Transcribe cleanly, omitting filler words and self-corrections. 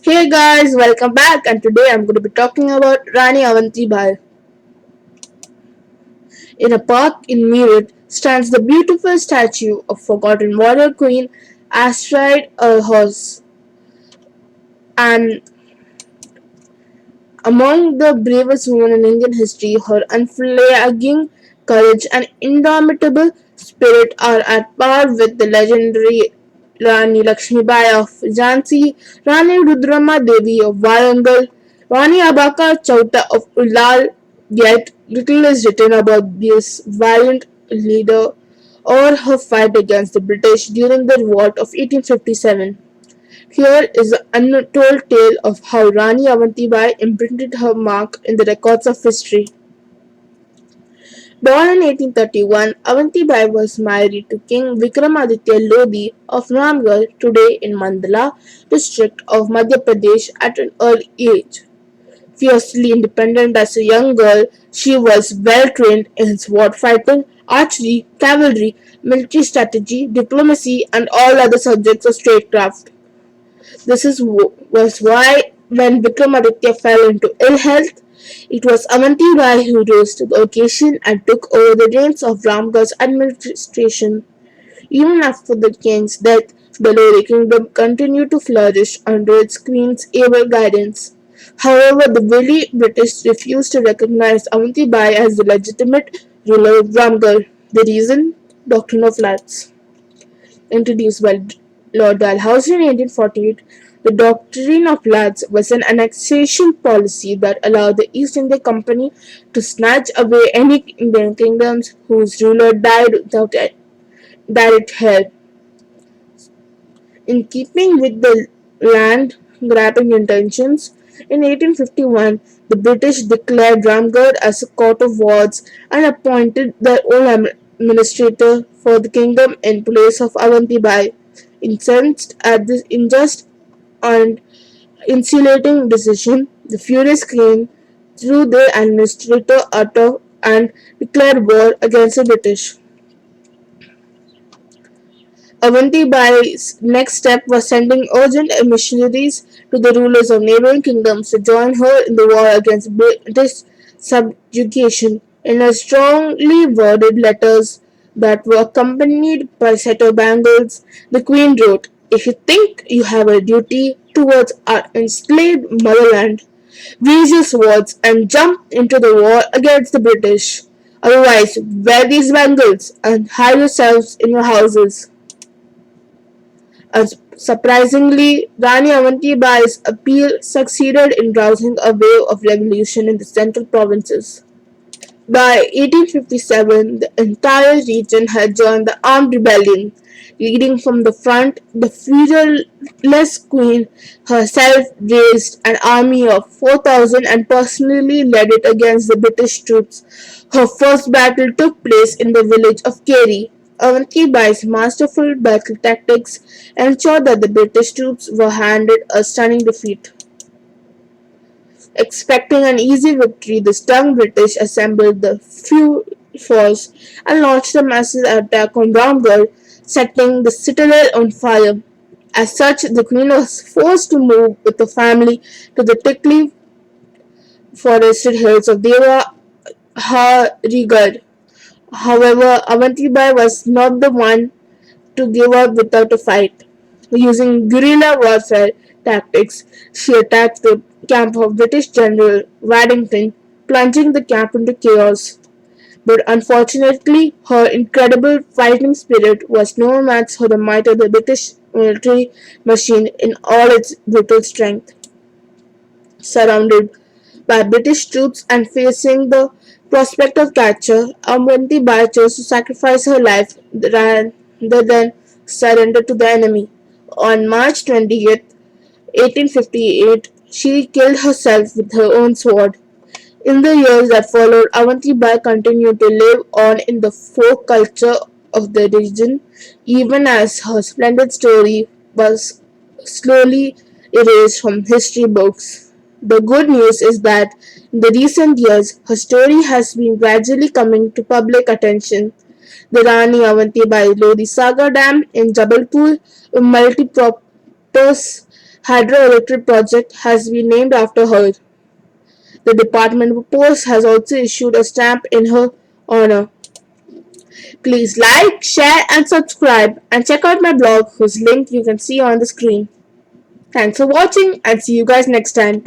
Hey guys, welcome back, and today I'm going to be talking about Rani Avanti Bai. In a park in Meerut stands the beautiful statue of forgotten warrior queen astride a horse, and among the bravest women in Indian history, her unflagging courage and indomitable spirit are at par with the legendary Rani Lakshmibai of Jhansi, Rani Rudrama Devi of Warangal, Rani Abaka Chauta of Ullal, yet little is written about this valiant leader or her fight against the British during the revolt of 1857. Here is the untold tale of how Rani Avantibai imprinted her mark in the records of history. Born in 1831, Avantibai was married to King Vikramaditya Lodi of Ramgarh, today in Mandala district of Madhya Pradesh, at an early age. Fiercely independent as a young girl, she was well trained in sword fighting, archery, cavalry, military strategy, diplomacy, and all other subjects of statecraft. Was why, when Vikramaditya fell into ill health, it was Avanti Bai who rose to the occasion and took over the reins of Ramgarh's administration. Even after the king's death, the Lodi kingdom continued to flourish under its queen's able guidance. However, the wily British refused to recognize Avanti Bai as the legitimate ruler of Ramgarh. The reason? Doctrine of Flats. Introduced by Lord Dalhousie in 1848, the doctrine of Lads was an annexation policy that allowed the East India Company to snatch away any Indian kingdoms whose ruler died without direct help. In keeping with the land grabbing intentions, in 1851 the British declared Ramgarh as a court of wards and appointed their own administrator for the kingdom in place of Avanti Bai. Incensed at this unjust and insulating decision, the furious queen threw their administrator out of and declared war against the British. Avanti Bai's next step was sending urgent missionaries to the rulers of neighboring kingdoms to join her in the war against British subjugation. In her strongly worded letters that were accompanied by a set of bangles, the Queen wrote, "If you think you have a duty towards our enslaved motherland, raise your swords and jump into the war against the British. Otherwise, wear these bangles and hide yourselves in your houses." Surprisingly, Rani Avanti-Bai's appeal succeeded in rousing a wave of revolution in the central provinces. By 1857, the entire region had joined the armed rebellion. Leading from the front, the fearless queen herself raised an army of 4,000 and personally led it against the British troops. Her first battle took place in the village of Keri. Avanti Bai's masterful battle tactics ensured that the British troops were handed a stunning defeat. Expecting an easy victory, the stung British assembled the few force and launched a massive attack on Ramgarh, setting the citadel on fire. As such, the queen was forced to move with the family to the thickly forested hills of Devaharigarh. However, Avantibai was not the one to give up without a fight. Using guerrilla warfare tactics, she attacked the camp of British General Waddington, plunging the camp into chaos. But unfortunately, her incredible fighting spirit was no match for the might of the British military machine in all its brutal strength. Surrounded by British troops and facing the prospect of capture, Avanti Bai chose to sacrifice her life rather than surrender to the enemy. On March 20th, 1858, she killed herself with her own sword. In the years that followed, Avanti Bai continued to live on in the folk culture of the region, even as her splendid story was slowly erased from history books. The good news is that in the recent years, her story has been gradually coming to public attention. The Rani Avanti Bai Lodi Sagar Dam in Jabalpur, a multi-purpose hydroelectric project has been named after her. The Department of Post has also issued a stamp in her honor. Please like, share, and subscribe, and check out my blog, whose link you can see on the screen. Thanks for watching, and see you guys next time.